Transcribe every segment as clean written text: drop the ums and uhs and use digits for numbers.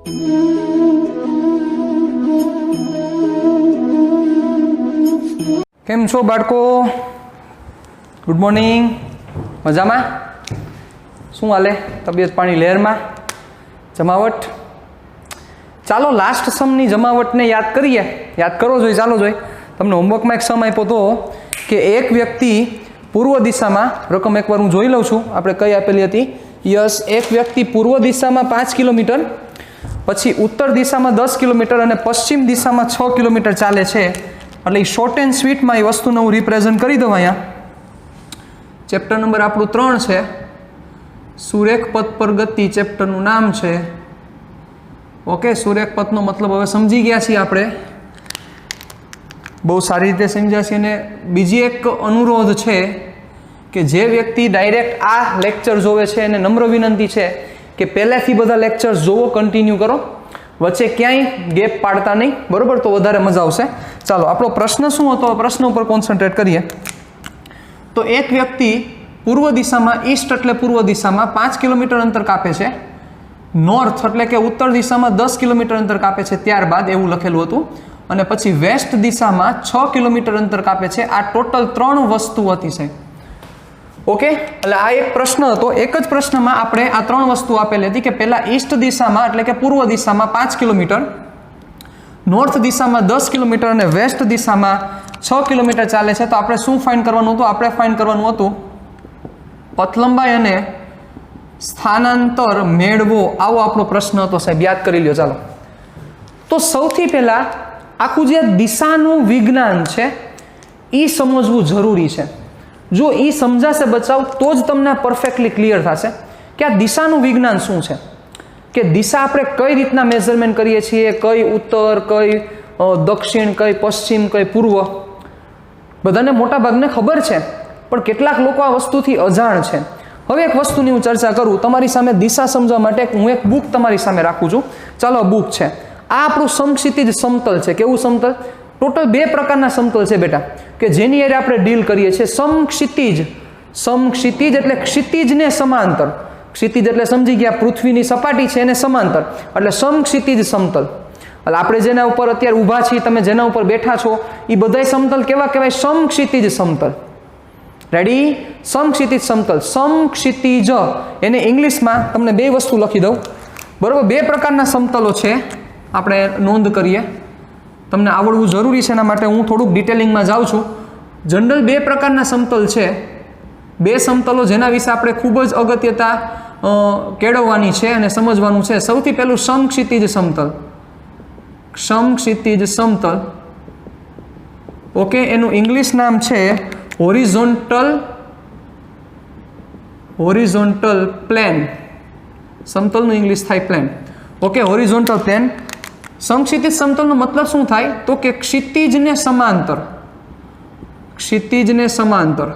કેમ છો બાળકો? Good morning. મજામાં? શું હાલે? તબિયત પાણી લહેરમાં? જમાવટ? ચાલો લાસ્ટ સમની જમાવટને યાદ કરીએ. યાદ કરો જોઈએ, ચાલો જોઈએ. તમને હોમવર્કમાં એક સમ આપ્યો હતો કે એક વ્યક્તિ પૂર્વ દિશામાં, રકમ એકવાર હું જોઈ લઉં છું, આપણે કઈ આપેલી હતી? યસ, એક વ્યક્તિ પૂર્વ દિશામાં 5 કિલોમીટર, પછી ઉત્તર દિશામાં 10 કિલોમીટર અને પશ્ચિમ દિશામાં 6 કિલોમીટર ચાલે છે. એટલે એ શોર્ટ એન્ડ સ્વીટમાં એ વસ્તુને હું રિપ્રેઝન્ટ કરી દઉં. અહીંયા ચેપ્ટર નંબર આપણું 3 છે, સુરેખ પથ પર ગતિ ચેપ્ટરનું નામ છે. ઓકે, સુરેખ પથનો મતલબ હવે સમજી ગયા છીએ આપણે, બહુ સારી રીતે સમજ્યા છીએ. અને બીજી એક અનુરોધ છે કે જે વ્યક્તિ ડાયરેક્ટ આ લેક્ચર જોવે છે એને નમ્ર વિનંતી છે કે પહેલાંથી બધા લેક્ચર્સ જોવો, કન્ટિન્યુ કરો, વચ્ચે ક્યાંય ગેપ પાડતા નહીં, બરાબર? તો વધારે મજા આવશે. ચાલો, આપણો પ્રશ્ન શું હતો? પ્રશ્ન ઉપર કોન્સન્ટ્રેટ કરીએ. તો એક વ્યક્તિ પૂર્વ દિશામાં, ઈસ્ટ એટલે પૂર્વ દિશામાં 5 કિલોમીટર અંતર કાપે છે, નોર્થ એટલે કે ઉત્તર દિશામાં 10 કિલોમીટર અંતર કાપે છે, ત્યારબાદ એવું લખેલું હતું, અને પછી વેસ્ટ દિશામાં 6 કિલોમીટર અંતર કાપે છે. આ ટોટલ 3 વસ્તુ હતી સાહેબ. ઓકે, એટલે આ એક પ્રશ્ન હતો. એક જ પ્રશ્નમાં આપણે આ 3 વસ્તુ આપેલી હતી કે પહેલા ઈસ્ટ દિશામાં એટલે કે પૂર્વ દિશામાં 5 કિલોમીટર, નોર્થ દિશામાં 10 કિલોમીટર અને વેસ્ટ દિશામાં 6 કિલોમીટર ચાલે છે. તો આપણે શું ફાઇન્ડ કરવાનું હતું? આપણે ફાઇન્ડ કરવાનું હતું પથ લંબાઈ અને સ્થાનાંતર મેળવો. આવો આપણો પ્રશ્ન હતો સાહેબ, યાદ કરી લ્યો. ચાલો, તો સૌથી પહેલા આખું જે દિશાનું વિજ્ઞાન છે એ સમજવું જરૂરી છે. જો એ સમજાશે બચાવ તો જ તમને પરફેક્ટલી ક્લિયર થશે કે આ દિશાનું વિજ્ઞાન શું છે, કે દિશા આપણે કઈ રીતના મેઝરમેન્ટ કરીએ છીએ, કઈ ઉત્તર, કઈ દક્ષિણ, કઈ પશ્ચિમ, કઈ પૂર્વ. બધાને મોટા ભાગને ખબર છે, પણ કેટલાક લોકો આ વસ્તુથી અજાણ છે. હવે એક વસ્તુની હું ચર્ચા કરું તમારી સામે દિશા સમજવા માટે. હું એક બુક તમારી સામે રાખું છું. ચાલો, બુક છે આ આપણું સમક્ષિતિજ સમતલ છે. કેવું સમતલ? ટોટલ 2 પ્રકારના સમતલ છે બેટા, કે જેની એરે આપણે ડીલ કરીએ છીએ. સમક્ષિતિજ, સમક્ષિતિજ એટલે ક્ષિતિજને સમાંતર. ક્ષિતિજ એટલે સમજી ગયા, પૃથ્વીની સપાટી છે એને સમાંતર, એટલે સમક્ષિતિજ સમતલ. એટલે આપણે જેના ઉપર અત્યારે ઊભા છીએ, તમે જેના ઉપર બેઠા છો, એ બધાય સમતલ કેવા કહેવાય? સમક્ષિતિજ સમતલ. રેડી? સમક્ષિતિજ સમતલ. સમક્ષિતિજ એને ઇંગ્લિશમાં તમને 2 વસ્તુ લખી દઉં, બરોબર? 2 પ્રકારના સમતલો છે, આપણે નોંધ કરીએ. તમને આવડવું જરૂરી છે, એના માટે હું થોડુંક ડિટેલિંગમાં જાઉં છું. જનરલ 2 પ્રકારના સમતલ છે, 2 સમતલો જેના વિશે આપણે ખૂબ જ અગત્યતા કેળવવાની છે અને સમજવાનું છે. સૌથી પહેલું સમક્ષિતિજ સમતલ. સમક્ષિતિજ સમતલ, ઓકે, એનું ઇંગ્લિશ નામ છે હોરિઝોન્ટલ પ્લેન. સમતલનું ઇંગ્લિશ થાય પ્લેન. Okay, horizontal plane. સમક્ષિતિજ સમતલનો મતલબ શું થાય? તો કે ક્ષિતિજને સમાંતર. ક્ષિતિજને સમાંતર.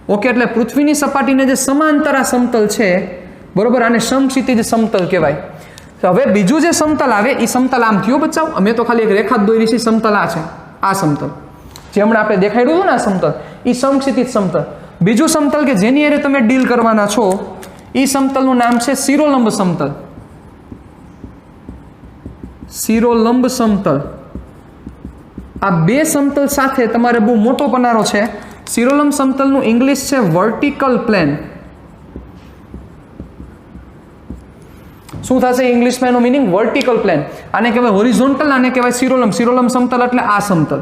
ઓકે, એટલે પૃથ્વીની સપાટીને જે સમાંતર આ સમતલ છે, બરોબર, આને સમક્ષિતિજ સમતલ કહેવાય. હવે બીજું જે સમતલ આવે એ સમતલ આમ થયો બચાવ. અમે તો ખાલી એક રેખા જ દોરી છે. સમતલ આ છે, આ સમતલ જે હમણાં આપણે દેખાડ્યું હતું ને, આ સમતલ એ સમક્ષિતિજ સમતલ. બીજું સમતલ કે જેની હારે તમે ડીલ કરવાના છો એ સમતલનું નામ છે શિરોલંબ સમતલ. શિરોલંબ સમતલ. આ 2 સમતલ સાથે તમારે બહુ મોટો પનારો છે. શિરોલંબ સમતલનું ઇંગ્લિશ છે વર્ટિકલ પ્લેન. શું થશે ઇંગ્લિશમાં એનો મીનિંગ? Vertical plane. આને કહેવાય હોરિઝોન્ટલ, આને કહેવાય શિરોલંબ. શિરોલંબ સમતલ એટલે આ સમતલ.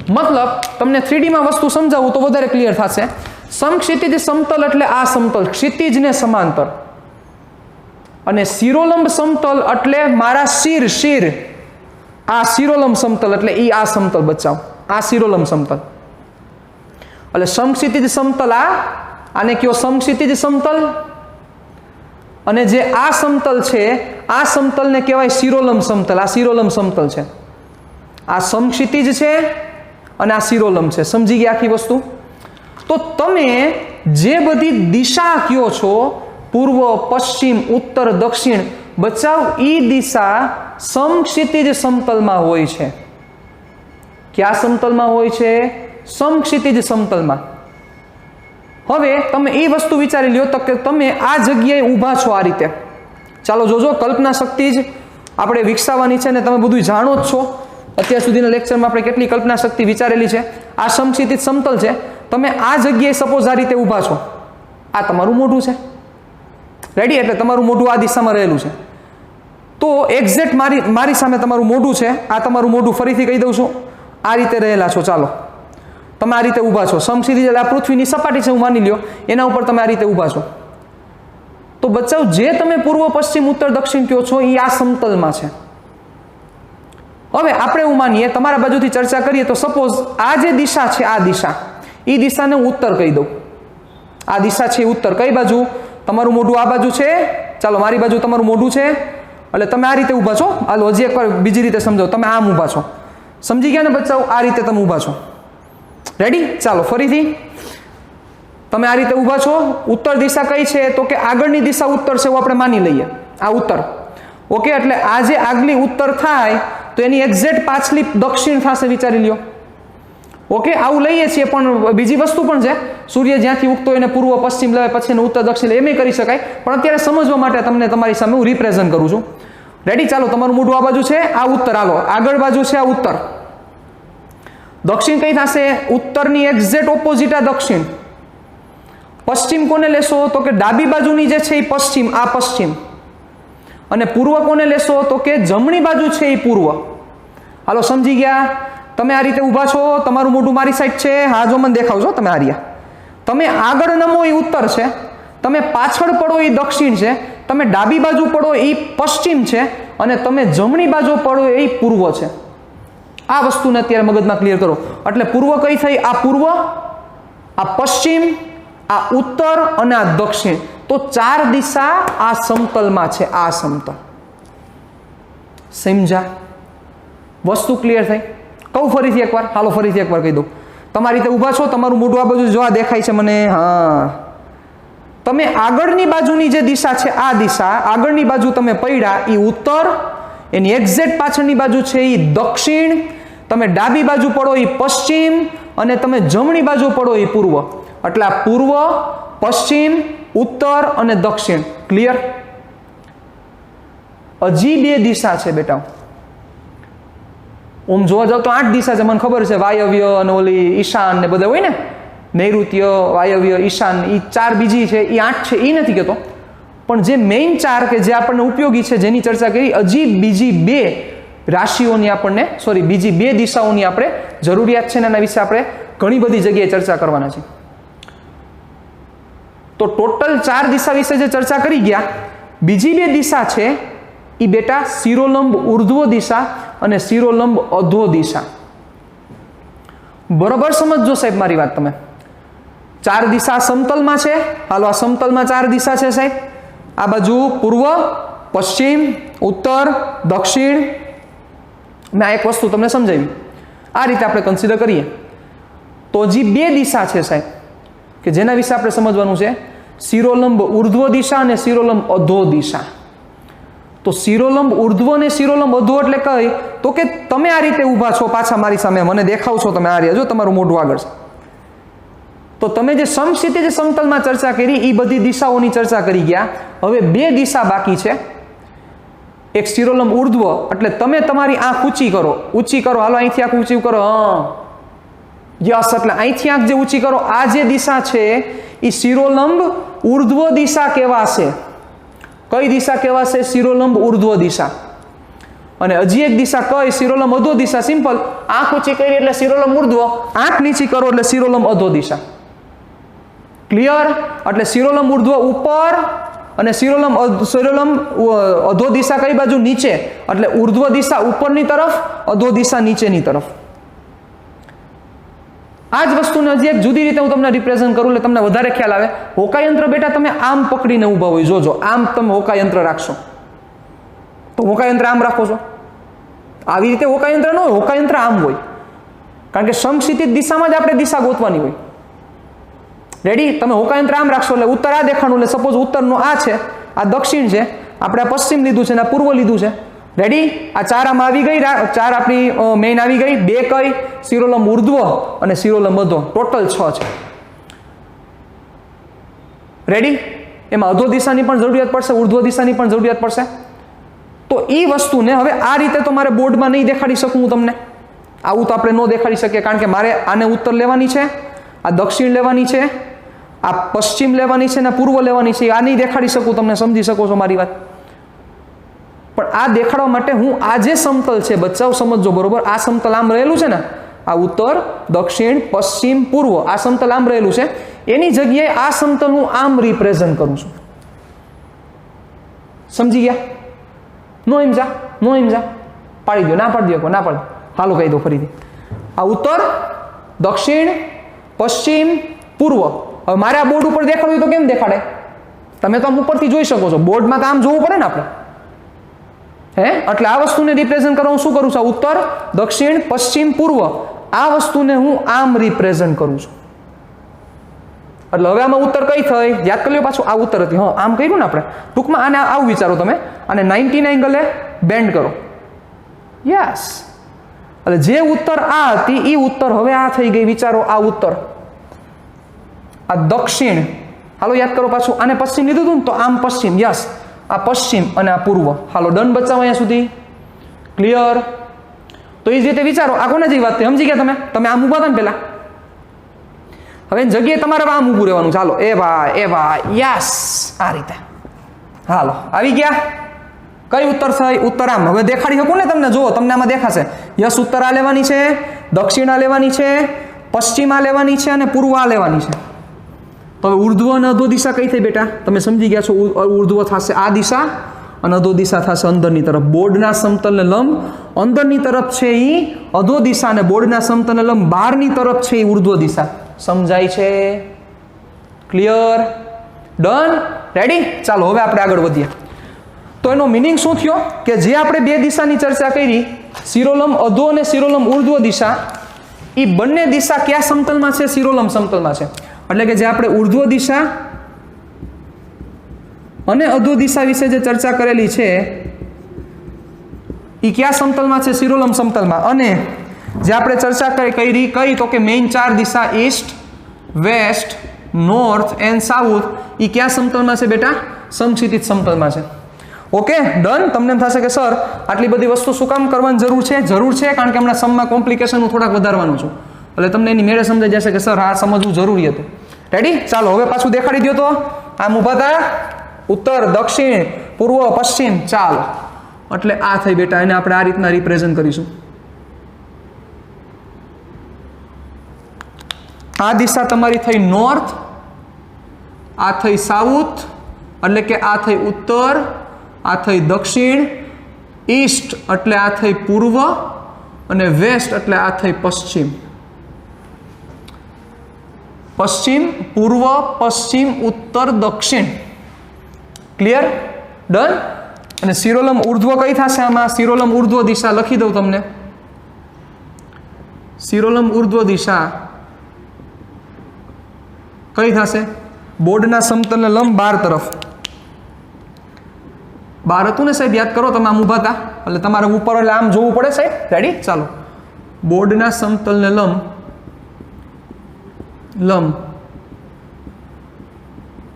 મતલબ તમને 3D માં વસ્તુ સમજાવું તો વધારે ક્લિયર થશે. સમક્ષિતિજ સમતલ એટલે આ સમતલ, ક્ષિતિજને સમાંતર. અને શિરોલંબ સમતલ એટલે મારા શિર, આ શિરોલંબ સમતલ એટલે ઈ આ સમતલ બચાવ, આ શિરોલંબ સમતલ. એટલે સમક્ષિતિજ સમતલ આને કયો સમક્ષિતિજ સમતલ, અને જે આ સમતલ છે આ સમતલને કહેવાય શિરોલંબ સમતલ. આ શિરોલંબ સમતલ છે. આ સમક્ષિતિજ છે અને આ શિરોલંબ છે. સમજી ગયા આખી વસ્તુ? તો તમે જે બધી દિશા કયો છો, પૂર્વ, પશ્ચિમ, ઉત્તર, દક્ષિણ, બચાવ, ઈ દિશા સમક્ષિતિજ સમતલમાં હોય છે. ક્યાં સમતલમાં હોય છે? સમક્ષિતિજ સમતલમાં. હવે તમે એ વસ્તુ વિચારી લ્યો તો કે તમે આ જગ્યાએ ઊભા છો આ રીતે. ચાલો જોજો, કલ્પના શક્તિ જ આપણે વિકસાવવાની છે ને તમે બધું જાણો જ છો. અત્યાર સુધીના લેક્ચરમાં આપણે કેટલી કલ્પના શક્તિ વિચારેલી છે. આ સમક્ષિતિજ સમતલ છે. તમે આ જગ્યાએ સપોઝ આ રીતે ઊભા છો, આ તમારું મોઢું છે. રેડી? એટલે તમારું મોઢું આ દિશામાં રહેલું છે. તો એક્ઝેક્ટ મારી સામે તમારું મોઢું છે. આ તમારું મોઢું ફરીથી કહી દઉં છું, આ રીતે રહેલા છો. ચાલો તમે આ રીતે ઊભા છો. સમક્ષિતિજ એટલે આ પૃથ્વીની સપાટી છે હું માની લ્યો, એના ઉપર તમે આ રીતે ઊભા છો. તો બચ્ચાઓ જે તમે પૂર્વ પશ્ચિમ ઉત્તર દક્ષિણ કહો છો એ આ સમતલમાં છે. હવે આપણે એવું માનીએ, તમારા બાજુથી ચર્ચા કરીએ તો સપોઝ આ જે દિશા છે, આ દિશા, એ દિશાને હું ઉત્તર કહી દઉં. આ દિશા છે ઉત્તર. કઈ બાજુ? તમારું મોઢું આ બાજુ છે. ચાલો મારી બાજુ તમારું મોઢું છે, એટલે તમે આ રીતે ઊભા છો. હાલો હજી એકવાર બીજી રીતે સમજો. તમે આમ ઊભા છો. સમજી ગયા ને બચ્ચાઓ? આ રીતે તમે ઊભા છો. રેડી? ચાલો ફરીથી તમે આ રીતે ઊભા છો. ઉત્તર દિશા કઈ છે? તો કે આગળની દિશા ઉત્તર છે એવું આપણે માની લઈએ. આ ઉત્તર. ઓકે, એટલે આ જે આગલી ઉત્તર થાય તો એની એક્ઝેક્ટ પાછલી દક્ષિણ થશે. વિચારી લ્યો. ઓકે, આવું લઈએ છીએ, પણ બીજી વસ્તુ પણ છે. સૂર્ય જ્યાંથી ઉગતો હોય એને પૂર્વ પશ્ચિમ લેવાય, પછી એને ઉત્તર દક્ષિણ એમ કરી શકાય. પણ અત્યારે સમજવા માટે તમને તમારી સામે હું રિપ્રેઝન્ટ કરું છું. રેડી? ચાલો તમારું મોઢું આ બાજુ છે, આ ઉત્તર. હાલો આગળ બાજુ છે આ ઉત્તર. દક્ષિણ કઈ થશે? ઉત્તરની એક્ઝેક્ટ ઓપોઝિટ આ દક્ષિણ. પશ્ચિમ કોને લેશો? તો કે ડાબી બાજુની જે છે એ પશ્ચિમ, આ પશ્ચિમ. અને પૂર્વ કોને લેશો? તો કે જમણી બાજુ છે એ પૂર્વ. હાલો સમજી ગયા? તમે આ રીતે ઊભા છો, તમારું મોઢું મારી સાઈડ છે. હા જો મને દેખાવજો. તમે આ રહ્યા. તમે આગળ નમો એ ઉત્તર છે, તમે પાછળ પડો એ દક્ષિણ છે, તમે ડાબી બાજુ પડો એ પશ્ચિમ છે, અને તમે જમણી બાજુ પડો એ પૂર્વ છે. આ વસ્તુને અત્યારે મગજમાં ક્લિયર કરો. એટલે પૂર્વ કઈ થઈ? આ પૂર્વ, આ પશ્ચિમ, આ ઉત્તર અને આ દક્ષિણ. તો 4 દિશા આ સમતલમાં છે. આ સમતલ. સમજા? વસ્તુ ક્લિયર થઈ? કહું ફરીથી એકવાર? હાલો ફરીથી એકવાર કહી દઉં. તમારી રીતે ઊભા છો, તમારું મોઢું આ બાજુ જોવા દેખાય છે મને. હા, તમે આગળની બાજુની જે દિશા છે આ દિશા, આગળની બાજુ તમે પડ્યા એ ઉત્તર, એની એક્ઝેક્ટ પાછળની બાજુ છે એ દક્ષિણ, તમે ડાબી બાજુ પડો એ પશ્ચિમ, અને તમે જમણી બાજુ પડો એ પૂર્વ. એટલે આ પૂર્વ, પશ્ચિમ, ઉત્તર અને દક્ષિણ. ક્લિયર? હજી 2 દિશા છે બેટા. ઓમ જોવા જાવ તો 8 દિશા છે. મને ખબર છે વાયવ્ય અને ઓલી ઈશાન ને બધા હોય ને, નૈઋત્ય, વાયવ્ય, ઈશાન, એ 4 બીજી છે, એ 8 છે, એ નથી કહેતો. પણ જે મેઇન 4 કે જે આપણને ઉપયોગી છે, જેની ચર્ચા કરી, હજી બીજી 2 રાશિઓની આપણને, સોરી, બીજી 2 દિશાઓની આપણે જરૂરિયાત છે ને એના વિશે આપણે ઘણી બધી જગ્યાએ ચર્ચા કરવાના છે. તો ટોટલ 4 દિશા વિશે જે ચર્ચા કરી ગયા, બીજી 2 દિશા છે એ બેટા શિરોલંબ ઉર્ધ્વ દિશા અને શિરોલંબ અધો દિશા. બરોબર સમજજો સાહેબ મારી વાત તમે. 4 દિશા સમતલમાં છે. હાલો આ સમતલમાં 4 દિશા છે સાહેબ. આ બાજુ પૂર્વ, પશ્ચિમ, ઉત્તર, દક્ષિણ. મેં આ એક વસ્તુ તમને સમજાવી. આ રીતે આપણે કન્સિડર કરીએ તો હજી 2 દિશા છે સાહેબ કે જેના વિશે આપણે સમજવાનું છે. શિરોલંબ ઉર્ધ્વ દિશા અને શિરોલંબ અધો દિશા. તો શિરોલંબ ઉર્ધ્વ અને શિરોલંબ અધો એટલે કઈ? તો કે તમે આ રીતે ઊભા છો પાછા મારી સામે, મને દેખાવ છો તમે આ રહ્યા, જો તમારું મોઢું આગળ છે. તો તમે જે સમક્ષિતિજ સમતલમાં ચર્ચા કરી એ બધી દિશાઓની ચર્ચા કરી ગયા. હવે 2 દિશા બાકી છે. એક શિરોલંબ ઉર્ધ્વ એટલે તમે તમારી આંખ ઊંચી કરો, ઊંચી કરો. હાલો અહીંથી આંખ ઊંચી કરો. યસ, એટલે અહીંથી આંખ જે ઊંચી કરો, આ જે દિશા છે એ શિરોલંબ ઉર્ધ્વ દિશા કહેવાશે. કઈ દિશા કહેવાશે? શિરોલંબ ઉર્ધ્વ દિશા. અને હજી એક દિશા કઈ? શિરોલંબ અધો દિશા. સિમ્પલ. આંખ ઊંચી કરી એટલે શિરોલંબ ઉર્ધ્વ, આંખ નીચી કરો એટલે શિરોલંબ અધો દિશા. ક્લિયર? એટલે શિરોલંબ ઉર્ધ્વ ઉપર અને શિરોલંબ અધો દિશા કઈ બાજુ? નીચે. એટલે ઉર્ધ્વ દિશા ઉપરની તરફ, અધો દિશા નીચેની તરફ. આ જ વસ્તુને હજી એક જુદી રીતે હું તમને રિપ્રેઝન્ટ કરું એટલે તમને વધારે ખ્યાલ આવે. હોકાયંત્ર બેટા તમે આમ પકડીને ઊભા હોય. જોજો, આમ તમે હોકાયંત્ર રાખશો તો હોકાયંત્ર આમ રાખો છો. આવી રીતે હોકાયંત્ર ન હોય, હોકાયંત્ર આમ હોય. કારણ કે સમક્ષિતિજ દિશામાં જ આપણે દિશા ગોતવાની હોય. રેડી? તમે હોકાયંત્ર આમ રાખશો એટલે ઉત્તર આ દેખાણું. એટલે સપોઝ ઉત્તરનો આ છે, આ દક્ષિણ છે, આપણે આ પશ્ચિમ લીધું છે અને આ પૂર્વ લીધું છે. રેડી? આ 4 આમાં આવી ગઈ, 4 આપણી મેઇન આવી ગઈ. 2 કઈ? શિરોલંબ ઉર્ધ્વ અને શિરોલંબ અધો. ટોટલ 6 છે. રેડી? એમાં અધો દિશાની પણ જરૂરિયાત પડશે, ઉર્ધ્વ દિશાની પણ જરૂરિયાત પડશે. તો એ વસ્તુને હવે આ રીતે તો મારે બોર્ડમાં નહીં દેખાડી શકું હું તમને, આવું તો આપણે ન દેખાડી શકીએ, કારણ કે મારે આને ઉત્તર લેવાની છે, આ દક્ષિણ લેવાની છે, આ પશ્ચિમ લેવાની છે ને પૂર્વ લેવાની છે. આ નહીં દેખાડી શકું તમને, સમજી શકો છો મારી વાત? પણ આ દેખાડવા માટે હું આ જે સમતલ છે, બચ્ચાઓ સમજજો બરોબર, આ સમતલ આમ રહેલું છે ને, આ ઉત્તર દક્ષિણ પશ્ચિમ પૂર્વ, આ સમતલ આમ રહેલું છે, એની જગ્યાએ આ સમતલ હું આમ રિપ્રેઝન્ટ કરું છું. સમજી ગયા? નો સમજા? નો સમજા? પાડી દો, ના પાડી દો, ના પાડી. હાલો કહી દો ફરીથી. આ ઉત્તર દક્ષિણ પશ્ચિમ પૂર્વ. હવે મારે આ બોર્ડ ઉપર દેખાડવું તો કેમ દેખાડે? તમે તો આમ ઉપરથી જોઈ શકો છો, બોર્ડમાં તો આમ જોવું પડે ને આપણે. એટલે આ વસ્તુને રિપ્રેઝન્ટ કરવા હું શું કરું છું? ઉત્તર દક્ષિણ પશ્ચિમ પૂર્વ, આ વસ્તુને હું આમ રિપ્રેઝન્ટ કરું છું. એટલે હવે આમાં ઉત્તર કઈ થઈ? યાદ કરી લો પાછું, આ ઉત્તર હતી. હા, આમ કર્યું ને આપણે. ટૂંકમાં આને આવું વિચારો તમે, આને 90 એંગલે બેન્ડ કરો. યસ. એટલે જે ઉત્તર આ હતી એ ઉત્તર હવે આ થઈ ગઈ. વિચારો, આ ઉત્તર, આ દક્ષિણ. હાલો યાદ કરો પાછું, આને પશ્ચિમ લીધું હતું ને, તો આમ પશ્ચિમ. યસ, આ પશ્ચિમ અને આ પૂર્વ. હાલો ડન બચાવો અહીંયા સુધી. ક્લિયર? તો એ જ રીતે વિચારો, આ કોને જેવી વાત થઈ? સમજી ગયા તમે? તમે આમ ઉભા હતા ને પેલા, હવે જગ્યાએ તમારે આમ ઊભું રહેવાનું. ચાલો, એ ભાઈ, યસ, આ રીતે. હાલો, આવી ગયા? કઈ ઉત્તર થઈ? ઉત્તર આમ. હવે દેખાડી શકું ને તમને? જુઓ, તમને આમાં દેખાશે. યસ, ઉત્તર આ લેવાની છે, દક્ષિણ આ લેવાની છે, પશ્ચિમ આ લેવાની છે અને પૂર્વ આ લેવાની છે. તો હવે ઉર્ધ્વ અને અધો દિશા કઈ થઈ બેટા? તમે સમજી ગયા છો. ઉર્ધ્વ થશે આ દિશા અને અધો દિશા થશે અંદરની તરફ. બોર્ડના સમતલને લંબ અંદરની તરફ છે એ અધો દિશા અને બોર્ડના સમતલને લંબ બહારની તરફ છે એ ઉર્ધ્વ દિશા. સમજાય છે? ક્લિયર? ડન? રેડી? ચાલો હવે આપણે આગળ વધીએ. તો એનો મિનિંગ શું થયો? કે જે આપણે બે દિશાની ચર્ચા કરી, શિરોલંબ અધો અને શિરોલંબ ઉર્ધ્વ દિશા, એ બંને દિશા કયા સમતલમાં છે? શિરોલંબ સમતલમાં છે. એટલે કે જે આપણે ઉર્ધ્વ દિશા અને અધો દિશા વિશે જે ચર્ચા કરેલી છે એ કયા સમતલમાં છે? શિરોલંબ સમતલમાં. અને જે આપણે ચર્ચા કરી કઈ તો કે મેઇન ચાર દિશા east west north and south, એ કયા સમતલમાં છે બેટા? સમક્ષિતિજ સમતલમાં છે. Okay, done? તમને એમ થશે કે સર આટલી બધી વસ્તુ શું કામ કરવાની જરૂર છે? જરૂર છે કારણ કે હમણાં સમમાં કોમ્પ્લિકેશન હું થોડાક વધારવાનું છું, એટલે તમને એની મેળે સમજાઈ જશે કે સર આ સમજવું જરૂરી હતું. રેડી? ચાલો હવે પાછું દેખાડી દો. તો આમ ઊભા હતા, ઉત્તર દક્ષિણ પૂર્વ પશ્ચિમ. ચાલો, એટલે આ થઈ બેટા. એને આપણે આ રીતના રિપ્રેઝન્ટ કરીશું. આ દિશા તમારી થઈ નોર્થ, આ થઈ સાઉથ, એટલે કે આ થઈ ઉત્તર, આ થઈ દક્ષિણ, ઈસ્ટ એટલે આ થઈ પૂર્વ અને વેસ્ટ એટલે આ થઈ પશ્ચિમ. પશ્ચિમ, પૂર્વ, પશ્ચિમ, ઉત્તર, દક્ષિણ. ક્લિયર? ડન? અને શિરોલંબ ઉર્ધ્વ કઈ થશે આમાં? શિરોલંબ ઉર્ધ્વ દિશા લખી દઉં તમને. શિરોલંબ ઉર્ધ્વ દિશા કઈ થશે? બોર્ડના સમતલને લંબ 12 તરફ. 12 હતું ને સાહેબ? યાદ કરો, તમે આમ ઊભા હતા એટલે તમારે ઉપર એટલે આમ જોવું પડે સાહેબ. રેડી? ચાલો, બોર્ડના સમતલને લંબ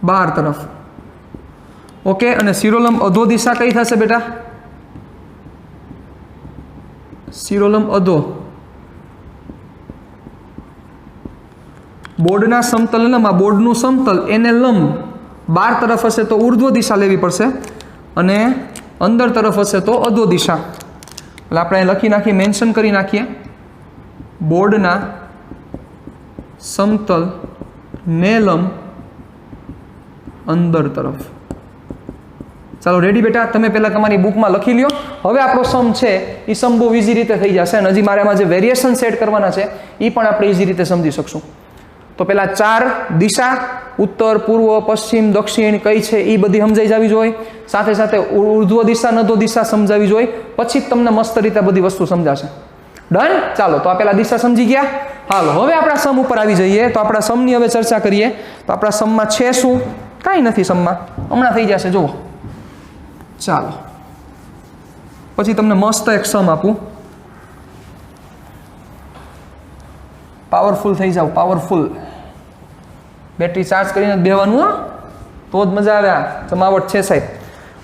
12 તરફ. ઓકે, અને શિરોલંબ અધો દિશા કઈ થશે બેટા? શિરોલંબ અધો બોર્ડના સમતલ લંબ, આ બોર્ડનું સમતલ એને લંબ 12 તરફ હશે તો ઉર્ધ્વ દિશા લેવી પડશે, અને અંદર તરફ હશે તો અધો દિશા. એટલે આપણે લખી નાખીએ, મેન્શન કરી નાખીએ, બોર્ડના સમતલ ને લંબ અંદર તરફ. ચાલો રેડી બેટા? તમે પહેલા તમારી બુકમાં લખી લ્યો. હવે આપણો સમ છે એ સમ બહુ ઇઝી રીતે થઈ જશે, અને હજી મારે આમાં જે વેરિએશન સેટ કરવાના છે એ પણ આપણે ઇઝી રીતે સમજી શકશું. તો પેલા 4 દિશા ઉત્તર પૂર્વ પશ્ચિમ દક્ષિણ કઈ છે એ બધી સમજાઈ જવી જોઈએ, સાથે સાથે ઉર્ધ્વ દિશા નધો દિશા સમજાવી જોઈએ, પછી જ તમને મસ્ત રીતે બધી વસ્તુ સમજાશે. ડન? ચાલો, તો આ પેલા દિશા સમજી ગયા. હાલો હવે આપણા સમ ઉપર આવી જઈએ. તો આપણા સમની હવે ચર્ચા કરીએ. તો આપણા સમમાં છે શું? કાંઈ નથી સમમાં, હમણાં થઈ જશે. જુઓ, ચાલો પછી તમને મસ્ત એક સમ આપું. પાવરફુલ થઈ જાવ, પાવરફુલ. બેટરી ચાર્જ કરીને જ બેહવાનું. તો જ મજા આવે. આ જમાવટ છે સાહેબ,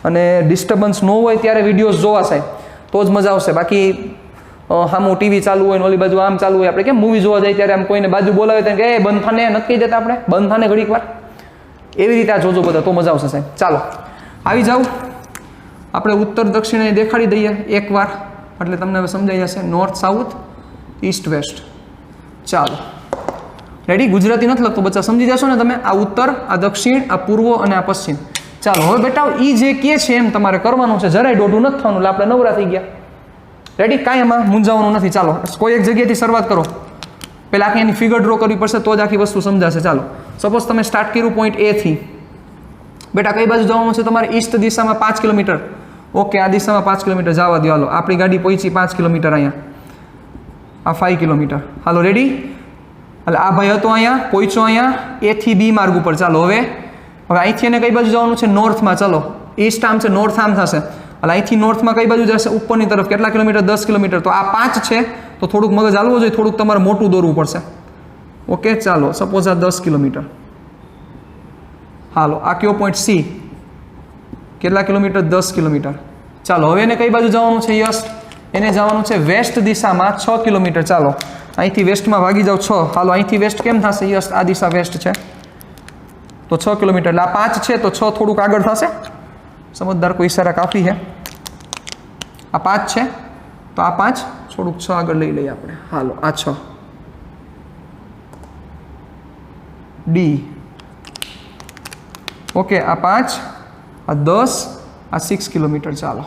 અને ડિસ્ટર્બન્સ ન હોય ત્યારે વિડીયોઝ જોવા સાહેબ, તો જ મજા આવશે. બાકી સામું ટીવી ચાલુ હોય ને ઓલી બાજુ આમ ચાલુ હોય, આપણે કેમ મૂવી જોવા જાય ત્યારે આમ કોઈને બાજુ બોલાવે ત્યારે કે એ બંધ થાને નથી કહી દેતા આપણે, બંધ થાને ઘડીક વાર, એવી રીતે આ જોજો બધા, તો મજા આવશે સાહેબ. ચાલો આવી જાઓ, આપણે ઉત્તર દક્ષિણ દેખાડી દઈએ એકવાર, એટલે તમને હવે સમજાઈ જશે. North south east west. ચાલો રેડી? ગુજરાતી નથી લખતો બચ્ચા, સમજી જશો ને તમે. આ ઉત્તર, આ દક્ષિણ, આ પૂર્વ અને આ પશ્ચિમ. ચાલો હવે બેટા એ જે કે છે એમ તમારે કરવાનું છે, જરાય દોઢું નથી થવાનું, એટલે આપણે નવરા થઈ ગયા. રેડી? કાંઈ એમાં મૂંઝાવાનું નથી. ચાલો કોઈ એક જગ્યાએથી શરૂઆત કરો. પહેલાં આખી એની ફિગર ડ્રો કરવી પડશે, તો જ આખી વસ્તુ સમજાશે. ચાલો સપોઝ તમે સ્ટાર્ટ કર્યું પોઈન્ટ એ થી. બેટા કઈ બાજુ જવાનું છે તમારે? ઈસ્ટ દિશામાં 5 કિલોમીટર. ઓકે, આ દિશામાં 5 કિલોમીટર જવા દો. હાલો આપણી ગાડી પહોંચી 5 કિલોમીટર અહીંયા, આ 5 કિલોમીટર. હાલો રેડી? એટલે આ ભાઈ હતો અહીંયા, પહોંચ્યો અહીંયા એ થી બી માર્ગ ઉપર. ચાલો હવે અહીંથી એને કઈ બાજુ જવાનું છે? નોર્થમાં. ચલો ઈસ્ટ આમ છે, નોર્થ આમ થશે. એટલે અહીંથી નોર્થમાં કઈ બાજુ જશે? ઉપરની તરફ. કેટલા કિલોમીટર? 10 કિલોમીટર. તો આ 5 છે, તો થોડુંક મગજ હાલવું જોઈએ, થોડુંક તમારે મોટું દોરવું પડશે. ઓકે ચાલો સપોઝ આ 10 કિલોમીટર. હાલો આ કયો પોઈન્ટ સી, કેટલા કિલોમીટર? 10 કિલોમીટર. ચાલો હવે એને કઈ બાજુ જવાનું છે? યસ, એને જવાનું છે વેસ્ટ દિશામાં 6 કિલોમીટર. ચાલો અહીંથી વેસ્ટમાં ભાગી જાઓ 6. હાલો અહીંથી વેસ્ટ કેમ થશે? યસ, આ દિશા વેસ્ટ છે, તો 6 કિલોમીટર. એટલે આ 5 છે, તો 6 થોડુંક આગળ થશે. સમજદાર કોઈ ઈશારા કાફી છે. આ 5 છે, તો આ 5 થોડુંક 6 આગળ લઈ લઈએ આપણે. હાલો આ 6 ડી. ઓકે આ 5, આ 10, આ 6 કિલોમીટર. ચાલો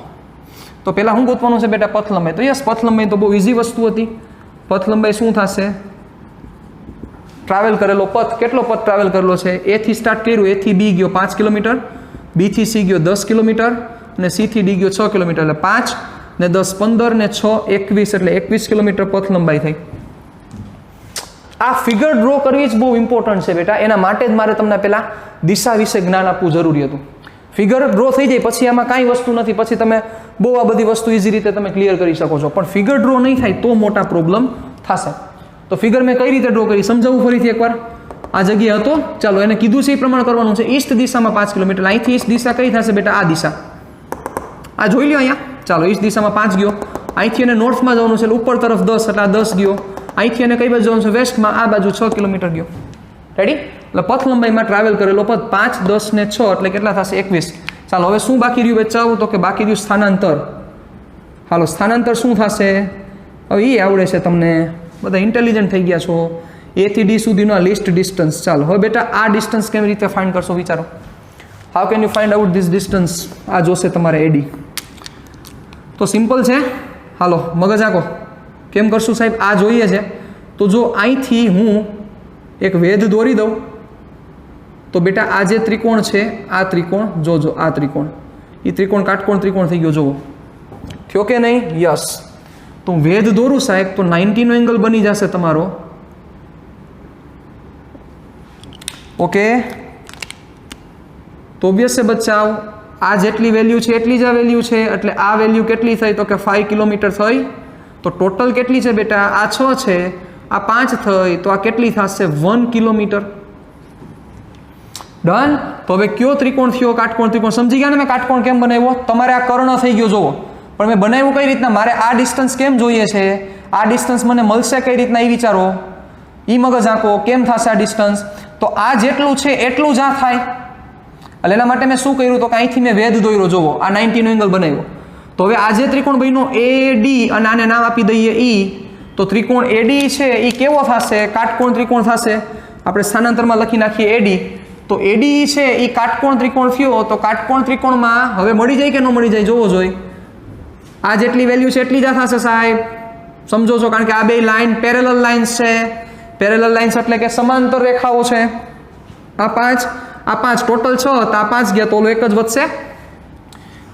તો પહેલાં શું ગોતવાનું છે બેટા? પથ લંબાઈ. તો યસ, પથ લંબાઈ તો બહુ ઇઝી વસ્તુ હતી. પથ લંબાઈ શું થશે? ટ્રાવેલ કરેલો પથ. કેટલો પથ ટ્રાવેલ કરેલો છે? એ થી સ્ટાર્ટ કર્યું, એ થી બી ગયો 5 કિલોમીટર, બી થી સી ગયો 10 કિલોમીટર, અને સી થી ડી ગયો 6 કિલોમીટર. એટલે 5 ને 10 15 ને 6 21, એટલે 21 કિલોમીટર પથ લંબાઈ થઈ. આ ફિગર ડ્રો કરવી જ બહુ ઇમ્પોર્ટન્ટ છે બેટા. એના માટે જ મારે તમને પહેલાં દિશા વિશે જ્ઞાન આપવું જરૂરી હતું. ફિગર ડ્રો થઈ જાય પછી આમાં કાંઈ વસ્તુ નથી, પછી તમે બહુ આ બધી વસ્તુ ઇઝી રીતે તમે ક્લિયર કરી શકો છો. પણ ફિગર ડ્રો નહીં થાય તો મોટા પ્રોબ્લેમ થશે. તો ફિગર મેં કઈ રીતે ડ્રો કરી સમજાવું ફરીથી એકવાર. આ જગ્યા હતો, ચાલો એને કીધું છે એ પ્રમાણે કરવાનું છે. ઈસ્ટ દિશામાં 5 કિલોમીટર. અહીંથી ઈસ્ટ દિશા કઈ થશે બેટા? આ દિશા. આ જોઈ લો અહીંયા. ચાલો ઈસ્ટ દિશામાં 5 ગયો. અહીંથી એને નોર્થમાં જવાનું છે, એટલે ઉપર તરફ 10, એટલે આ 10 ગયો. અહીંથી એને કઈ બાજુ જવાનું છે? વેસ્ટમાં. આ બાજુ 6 કિલોમીટર ગયો. રેડી? એટલે પથ લંબાઈમાં ટ્રાવેલ કરેલો પથ 5, 10 ને 6 એટલે કેટલા થશે? 21. ચાલો હવે શું બાકી રહ્યું બચાવું? તો કે બાકી રહ્યું સ્થાનાંતર. હાલો સ્થાનાંતર શું થશે? હવે એ આવડે છે તમને, બધા ઇન્ટેલિજન્ટ થઈ ગયા છો. એ થી ડી સુધીનો લિસ્ટ ડિસ્ટન્સ. ચાલો હવે બેટા આ ડિસ્ટન્સ કેવી રીતે ફાઇન્ડ કરશો વિચારો. How can you find out this distance? આ જોશે તમારે એડી. તો સિમ્પલ છે. હાલો મગજ આંકો. કેમ કરશું સાહેબ? આ જોઈએ છે, તો જો અહીંથી હું એક વેધ દોરી દઉં, તો બેટા આ જે ત્રિકોણ છે, આ ત્રિકોણ જોજો, આ ત્રિકોણ, એ ત્રિકોણ કાટકોણ ત્રિકોણ થઈ ગયો. જોવો થયો કે નહીં? યસ. તો હું વેધ દોરું સાહેબ, તો 90 નો એંગલ બની જશે તમારો. ઓકે, તો ઓબ્વિયસ છે બચ્ચાઓ, આ જેટલી વેલ્યુ છે એટલી જ આ વેલ્યુ છે, એટલે આ વેલ્યુ કેટલી થઈ? તો કે 5 કિલોમીટર થઈ. તો ટોટલ કેટલી છે બેટા? આ 6 છે, આ 5 થઈ, તો આ કેટલી થશે? 1 કિલોમીટર. ડન. તો હવે કયો ત્રિકોણ થયો? કાટકોણ ત્રિકોણ. સમજી ગયા ને મેં કાટકોણ કેમ બનાવ્યો? તમારે આ કર્ણ થઈ ગયો જોવો, પણ મેં બનાવ્યું કઈ રીતના? મારે આ ડિસ્ટન્સ કેમ જોઈએ છે? આ ડિસ્ટન્સ મને મળશે કઈ રીતના એ વિચારો, એ મગજ આંકો. કેમ થશે આ ડિસ્ટન્સ? તો આ જેટલું છે એટલું જ આ થાય. એટલે એના માટે મેં શું કર્યું? તો કે અહીંથી મેં વેધ દોર્યો. જોવો આ 90 નો એંગલ બનાવ્યો. તો હવે આ જે ત્રિકોણ બન્યો એ ડી, અને આને નામ આપી દઈએ ઈ, તો ત્રિકોણ એડી છે એ કેવો થશે? કાટકોણ ત્રિકોણ થશે. આપણે સ્થાનાંતરમાં લખી નાખીએ એડી. તો એડી છે એ કાટકોણ ત્રિકોણ થયો. તો કાટકોણ ત્રિકોણમાં હવે મળી જાય કે ન મળી જાય? જોવો જોઈએ. આ જેટલી વેલ્યુ છે એટલી જ થશે સાહેબ. સમજો છો? કારણ કે આ બે લાઈન પેરેલલ લાઇન્સ છે. પેરેલલ લાઇન્સ એટલે કે સમાંતર રેખાઓ છે. આ 5, આ 5 ટોટલ 6, તો આ 5 ગયા, તો ઓલો એક જ વધશે.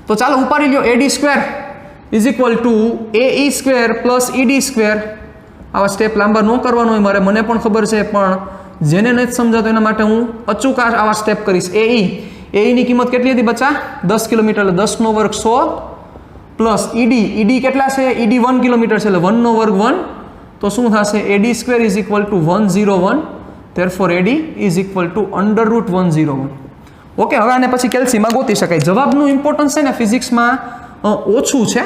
તો ચાલો ઉપાડી લ્યો. AD square is equal to AE square plus ED square. આવા સ્ટેપ લાંબા ન કરવાનો હોય મારે, મને પણ ખબર છે, પણ જેને નથી સમજાતો એના માટે હું અચૂક આવા સ્ટેપ કરીશ. AE ની કિંમત કેટલી હતી બચ્ચા? 10 કિલોમીટર, એટલે 10 નો વર્ગ 100 પ્લસ ED કેટલા છે? ED 1 કિલોમીટર છે, એટલે 1 નો વર્ગ 1. તો શું થશે? AD square is equal two 101. Therefore AD is equal two √101. Okay, હવે આને પછી કેલ્સીમાં ગોતી શકાય. જવાબનું ઇમ્પોર્ટન્સ છે ને ફિઝિક્સમાં ઓછું છે,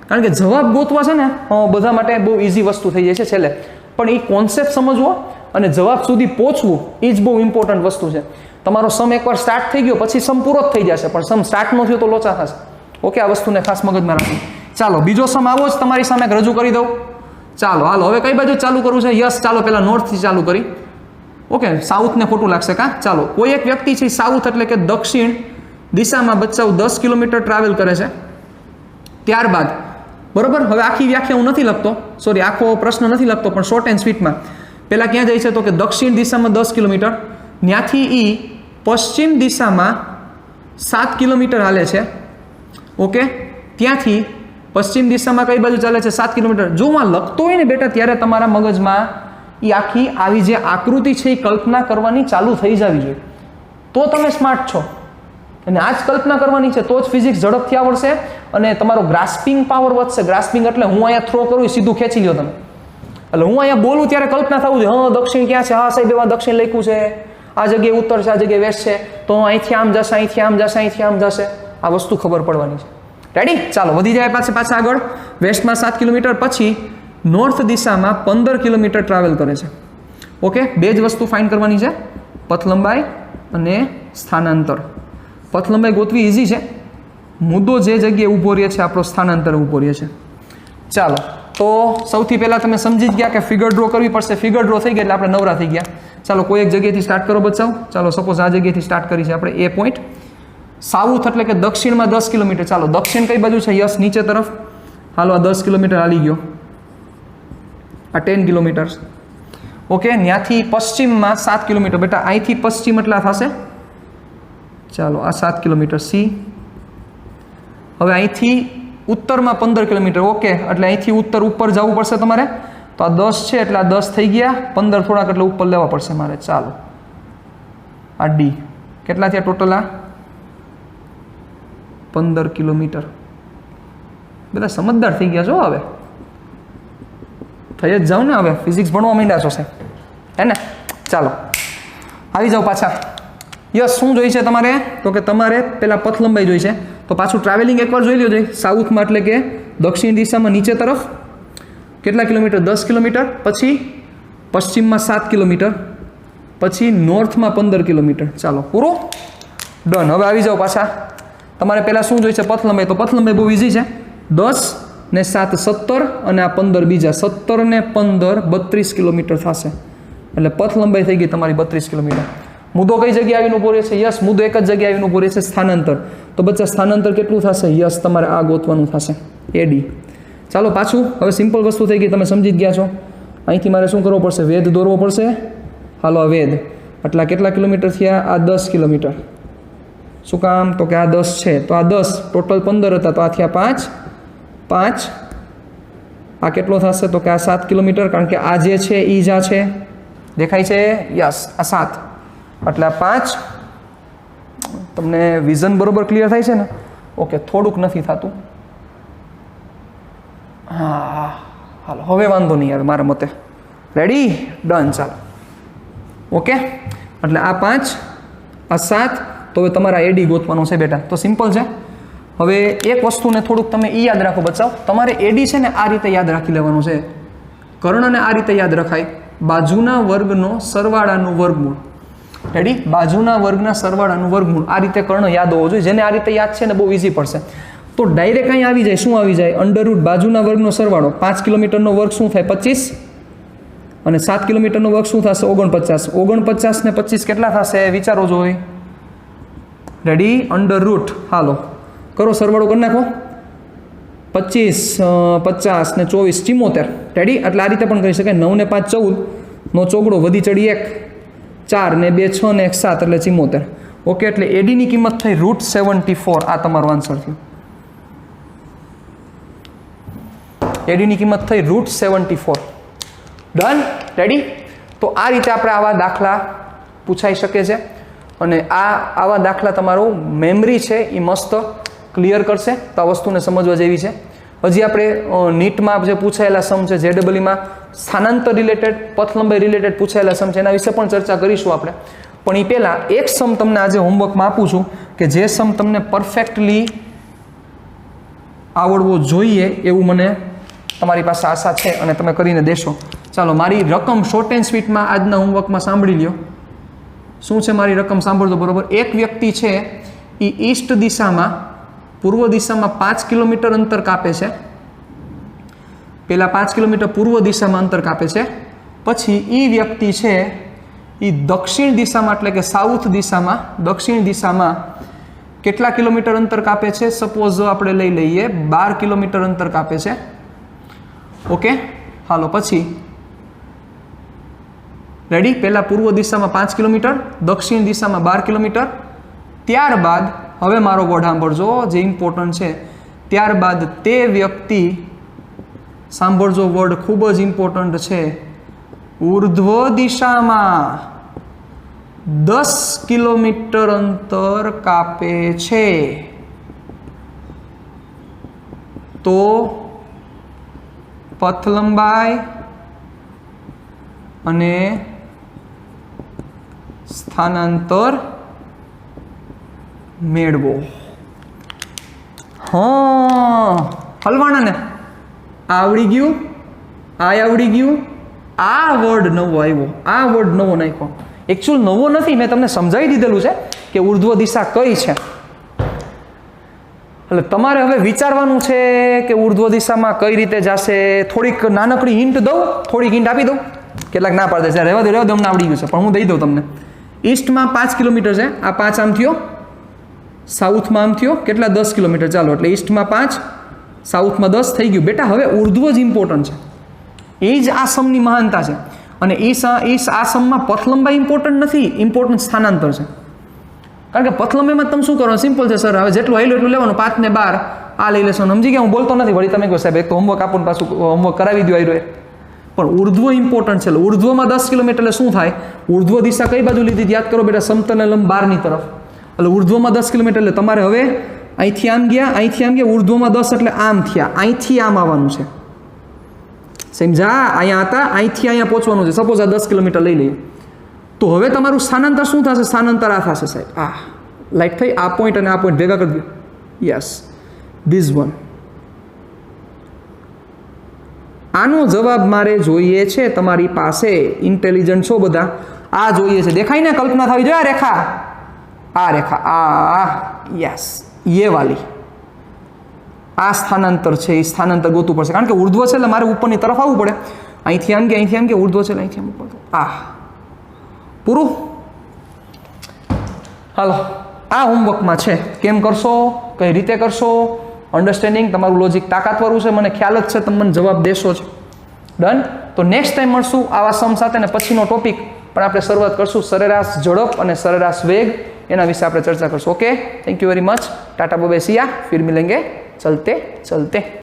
કારણ કે જવાબ ગોતવા છે ને બધા માટે બહુ ઇઝી વસ્તુ થઈ જાય છે છેલ્લે, પણ એ કોન્સેપ્ટ સમજવો અને જવાબ સુધી પહોંચવું એ જ બહુ ઇમ્પોર્ટન્ટ વસ્તુ છે. તમારો સમ એકવાર સ્ટાર્ટ થઈ ગયો પછી સમ પૂરો જ થઈ જશે, પણ સમ સ્ટાર્ટ ન થયો તો લોચા થશે. ઓકે, આ વસ્તુને ખાસ મગજમાં રાખો. ચાલો બીજો સમ આવો જ તમારી સામે રજૂ કરી દઉં. ચાલો હાલો, હવે કઈ બાજુ ચાલુ કરવું છે? યસ, ચાલો પહેલા નોર્થથી ચાલુ કરી. ઓકે, સાઉથને ખોટું લાગશે કા? ચાલો, કોઈ એક વ્યક્તિ છે સાઉથ એટલે કે દક્ષિણ દિશામાં બચ્ચાઓ 10 કિલોમીટર ટ્રાવેલ કરે છે. ત્યારબાદ બરોબર, હવે આખી વ્યાખ્યા હું નથી લખતો, સોરી આખો પ્રશ્ન નથી લખતો, પણ શોર્ટ એન્ડ સ્વીટમાં પહેલાં ક્યાં જાય છે તો કે દક્ષિણ દિશામાં 10 કિલોમીટર, ત્યાંથી એ પશ્ચિમ દિશામાં 7 કિલોમીટર હાલે છે. ઓકે, ત્યાંથી પશ્ચિમ દિશામાં કઈ બાજુ ચાલે છે? 7 કિલોમીટર. જો હું આ લખતો હોય ને બેટા ત્યારે તમારા મગજમાં એ આખી આવી જે આકૃતિ છે એ કલ્પના કરવાની ચાલુ થઈ જવી જોઈએ, તો તમે સ્માર્ટ છો. અને આ જ કલ્પના કરવાની છે તો જ ફિઝિક્સ ઝડપથી આવડશે અને તમારો ગ્રાસ્પિંગ પાવર વધશે. ગ્રાસ્પિંગ એટલે હું અહીંયા થ્રો કરું સીધું ખેંચી લ્યો તમે, એટલે હું અહીંયા બોલું ત્યારે કલ્પના થવું જોઈએ, હા દક્ષિણ ક્યાં છે, હા સાહેબ એમાં દક્ષિણ લખ્યું છે, આ જગ્યાએ ઉત્તર છે, આ જગ્યાએ વેસ્ટ છે, તો અહીંથી આમ જશે, અહીંથી આમ જશે, અહીંથી આમ જશે. આ વસ્તુ ખબર પડવાની છે. રેડી? ચાલો વધી જાય પાછા આગળ. વેસ્ટમાં 7 કિલોમીટર, પછી નોર્થ દિશામાં 15 કિલોમીટર ટ્રાવેલ કરે છે. ઓકે, બે જ વસ્તુ ફાઇન્ડ કરવાની છે, પથ લંબાઈ અને સ્થાનાંતર. પથ લંબાઈ ગોતવી ઇઝી છે, મુદ્દો જે જગ્યાએ ઊભો રહે છે આપણો સ્થાનાંતર ઊભો રહે છે. ચાલો, તો સૌથી પહેલાં તમે સમજી જ ગયા કે ફિગર ડ્રો કરવી પડશે. ફિગર ડ્રો થઈ ગયા એટલે આપણે નવરા થઈ ગયા. ચાલો કોઈ એક જગ્યાએથી સ્ટાર્ટ કરો બચાવ. ચાલો સપોઝ આ જગ્યાએથી સ્ટાર્ટ કરી છે આપણે એ પોઈન્ટ. સાઉથ એટલે કે દક્ષિણમાં 10 કિલોમીટર. ચાલો દક્ષિણ કઈ બાજુ છે? યસ, નીચે તરફ. હાલો આ 10 કિલોમીટર હાલી ગયો, આ 10 કિલોમીટર. ઓકે, ત્યાંથી પશ્ચિમમાં 7 કિલોમીટર. બેટા અહીંથી પશ્ચિમ એટલા થશે, ચાલો આ 7 કિલોમીટર સી. હવે અહીંથી ઉત્તરમાં 15 કિલોમીટર. ઓકે, એટલે અહીંથી ઉત્તર ઉપર જવું પડશે તમારે, તો આ 10 છે એટલે આ 10 થઈ ગયા, 15 થોડાક એટલે ઉપર લેવા પડશે મારે. ચાલો આ ડી કેટલા થયા ટોટલ? આ 15 કિલોમીટર. બધા સમજદાર થઈ ગયા છો, હવે થઈ જ જાવ ને, હવે ફિઝિક્સ ભણવા માંડ્યા છો છે હે ને? ચાલો આવી જાઓ પાછા. યસ, શું જોઈ છે તમારે તો કે તમારે પહેલાં પથ લંબાઈ જોઈ છે, તો પાછું ટ્રાવેલિંગ એકવાર જોઈ લ્યો જોઈએ. સાઉથમાં એટલે કે દક્ષિણ દિશામાં નીચે તરફ કેટલા કિલોમીટર? 10 કિલોમીટર. પછી પશ્ચિમમાં 7 કિલોમીટર, પછી નોર્થમાં 15 કિલોમીટર. ચાલો પૂરું, ડન. હવે આવી જાઓ પાછા. તમારે પહેલાં શું જોઈ છે? પથ લંબાઈ. તો પથ લંબાઈ બહુ ઇઝી છે, 10 ને 7 17 અને આ 15 બીજા, 17 ને 15 32 કિલોમીટર થશે. એટલે પથ લંબાઈ થઈ ગઈ તમારી 32 કિલોમીટર. મુદ્દો કઈ જગ્યાએ આવીને ઊભો રહે છે? યસ, મુદ્દો એક જ જગ્યાએ આવીને ઊભો રહે છે, સ્થાનાંતર. તો બચ્ચા સ્થાનાંતર કેટલું થશે? યસ, તમારે આ ગોતવાનું થશે, એડી. ચાલો પાછું, હવે સિમ્પલ વસ્તુ થઈ ગઈ, તમે સમજી જ ગયા છો. અહીંથી મારે શું કરવો પડશે? વેધ દોરવો પડશે. હાલો આ વેધ, એટલે કેટલા કિલોમીટર થયા? આ 10 કિલોમીટર. શું કામ? તો કે આ 10 છે, તો આ 10 ટોટલ 15 હતા, તો આ થયા 5 5. આ કેટલો થશે? તો કે આ 7 કિલોમીટર, કારણ કે આ જે છે એ જ આ છે, દેખાય છે? યસ, આ 7 એટલે આ 5. તમને વિઝન બરોબર ક્લિયર થાય છે ને? ઓકે, થોડુંક નથી થતું. હા હાલો, હવે વાંધો નહીં આવે મારા મતે. રેડી? ડન. ચાલો ઓકે, એટલે આ 5 આ 7. તો હવે તમારા એડી ગોતવાનું છે બેટા. તો સિમ્પલ છે. હવે એક વસ્તુને થોડુંક તમે એ યાદ રાખો બચાવ. તમારે એડી છે ને આ રીતે યાદ રાખી લેવાનું છે. કર્ણને આ રીતે યાદ રખાય, બાજુના વર્ગનો સરવાળાનું વર્ગમૂળ. રેડી? બાજુના વર્ગના સરવાળાનું વર્ગમૂળ. આ રીતે કર્ણ યાદ હોવો જોઈએ. જેને આ રીતે યાદ છે ને બહુ ઇઝી પડશે. તો ડાયરેક્ટ અહીં આવી જાય. શું આવી જાય? અંડરરૂટ બાજુના વર્ગનો સરવાળો. 5 કિલોમીટરનો વર્ગ શું થાય? 25. અને 7 કિલોમીટરનો વર્ગ શું થશે? 49. 49 ને 25 કેટલા થશે? વિચારો જોઈએ. રેડી? અંડરરૂટ. હાલો કરો, સરવાળો કરી નાખો. 25 50 ને 24 74. રેડી? એટલે આ રીતે પણ કરી શકાય. 9 ને 5 14 નો ચોગડો, વધી ચડી 1 4 ને 2 6 ને 1 7 એટલે 74. ઓકે, એટલે એડીની કિંમત થઈ √74. આ તમારો આન્સર થયો. એડીની કિંમત થઈ √74. ડન. રેડી? તો આ રીતે આપણે આવા દાખલા પૂછાઈ શકે છે, અને આવા દાખલા તમારો મેમરી છે એ મસ્ત ક્લિયર કરશે. તો આ વસ્તુને સમજવા જેવી છે. હજી આપણે નીટમાં જે પૂછાયેલા સમ છે, JEEમાં સ્થાનાંતર રિલેટેડ, પથ લંબાઈ રિલેટેડ પૂછાયેલા સમ છે, એના વિશે પણ ચર્ચા કરીશું આપણે. પણ એ પહેલાં એક સમ તમને આજે હોમવર્કમાં આપું છું કે જે સમ તમને પરફેક્ટલી આવડવો જોઈએ એવું મને તમારી પાસે આશા છે અને તમે કરીને દેશો. ચાલો મારી રકમ શોર્ટ એન્ડ સ્વીટમાં આજના હોમવર્કમાં સાંભળી લ્યો. શું છે મારી રકમ સાંભળજો બરોબર. એક વ્યક્તિ છે એ ઈસ્ટ દિશામાં પૂર્વ દિશામાં 5 કિલોમીટર અંતર કાપે છે. પહેલાં 5 કિલોમીટર પૂર્વ દિશામાં અંતર કાપે છે. પછી એ વ્યક્તિ છે એ દક્ષિણ દિશામાં એટલે કે સાઉથ દિશામાં દક્ષિણ દિશામાં કેટલા કિલોમીટર અંતર કાપે છે? સપોઝ આપણે લઈ લઈએ 12 કિલોમીટર અંતર કાપે છે. ઓકે હાલો પછી રેડી. પહેલાં પૂર્વ દિશામાં 5 કિલોમીટર, દક્ષિણ દિશામાં 12 કિલોમીટર. ત્યારબાદ હવે મારો વર્ડ સાંભળજો જે ઇમ્પોર્ટન્ટ છે. ત્યારબાદ તે વ્યક્તિ સાંભળજો વર્ડ ખૂબ જ ઇમ્પોર્ટન્ટ છે. ઉર્ધ્વ દિશામાં 10 કિલોમીટર અંતર કાપે છે. તો પથ લંબાઈ અને સ્થાનાંતર મેળવો. હા હલવાણા ને આવડી ગયું, આવડી ગયું. આ વર્ડ નવો આવ્યો, આ વર્ડ નવો નાખ્યો. એકચ્યુઅલ નવો નથી, મેં તમને સમજાવી દીધેલું છે કે ઉર્ધ્વ દિશા કઈ છે. એટલે તમારે હવે વિચારવાનું છે કે ઉર્ધ્વ દિશામાં કઈ રીતે જશે. થોડીક નાનકડી હિન્ટ દઉં, થોડીક હિન્ટ આપી દઉં. કેટલાક ના પાડે છે રહેવા દે અમને આવડી ગયું છે, પણ હું દઈ દઉં તમને. ઈસ્ટમાં 5 કિલોમીટર છે, આ 5 આમ થયો. સાઉથમાં આમ થયો કેટલા? 10 કિલોમીટર. ચાલો એટલે ઈસ્ટમાં 5, સાઉથમાં 10 થઈ ગયું. બેટા હવે ઉર્ધ્વ જ ઇમ્પોર્ટન્ટ છે, એ જ આ સમની મહાનતા છે. અને આ સમમાં પથ લંબાઈ ઇમ્પોર્ટન્ટ નથી, ઇમ્પોર્ટન્ટ સ્થાનાંતર છે. કારણ કે પથ લંબાઈમાં તમે શું કરો? સિમ્પલ છે સર, હવે જેટલું હાલ્યું એટલું લેવાનું. 5 ને 12 આ લઈ લેશો. સમજી ગયા? હું બોલતો નથી. વળી તમે કહો સાહેબ એક તો હોમવર્ક આપો ને પાછું હોમવર્ક કરાવી દો આવ્યો. પણ ઉર્ધ્વ ઇમ્પોર્ટન્ટ છે. ઉર્ધ્વમાં 10 કિલોમીટર એટલે શું થાય? ઉર્ધ્વ દિશા કઈ બાજુ લીધી? યાદ કરો બેટા, સમતલ અને લંબ 12ની તરફ. એટલે ઉર્ધ્વમાં 10 કિલોમીટર એટલે તમારે હવે અહીંથી આમ ગયા, અહીંથી આમ ગયા. ઉર્ધ્વમાં 10 એટલે આમ થયા, અહીંથી આમ આવવાનું છે. સમજા? અહીંયા હતા, અહીંથી અહીંયા પહોંચવાનું છે. સપોઝ આ 10 કિલોમીટર લઈ લઈએ તો હવે તમારું સ્થાનાંતર શું થશે? સ્થાનાંતર આ થશે સાહેબ. આ લાઈટ થઈ, આ પોઈન્ટ અને આ પોઈન્ટ ભેગા કરી દો. Yes, this one. આનો જવાબ મારે જોઈએ છે. તમારી પાસે ઇન્ટેલિજન્ટ છો બધા. આ જોઈએ છે. દેખાય ને? કલ્પના થવી જોઈએ. આ રેખા, આ રેખા, આ યસ, ये वाली આ સ્થાનાંતર છે. એ સ્થાનાંતર ગોતવું પડશે કારણ કે ઉર્ધ્વ છે એટલે મારે ઉપરની તરફ આવવું પડે. અહીંથી આમ કે અહીંથી આમ કે ઉર્ધ્વ છે એટલે અહીંથી આમ ઉપર. આ પૂરું. હાલો આ હોમવર્કમાં છે. કેમ કરશો, કઈ રીતે કરશો, અન્ડરસ્ટેન્ડિંગ, તમારું લોજિક તાકાતવાળું છે, મને ખ્યાલ જ છે તમે મને જવાબ દેશો છે. ડન. તો નેક્સ્ટ ટાઈમ મળશું આવા સમ સાથે ને પછીનો ટોપિક પણ આપણે શરૂઆત કરશું સરેરાશ ઝડપ અને સરેરાશ વેગ, એના વિશે આપણે ચર્ચા કરશું. Okay, thank you very much. Tata bye bye, Siya, फिर मिलेंगे चलते चलते.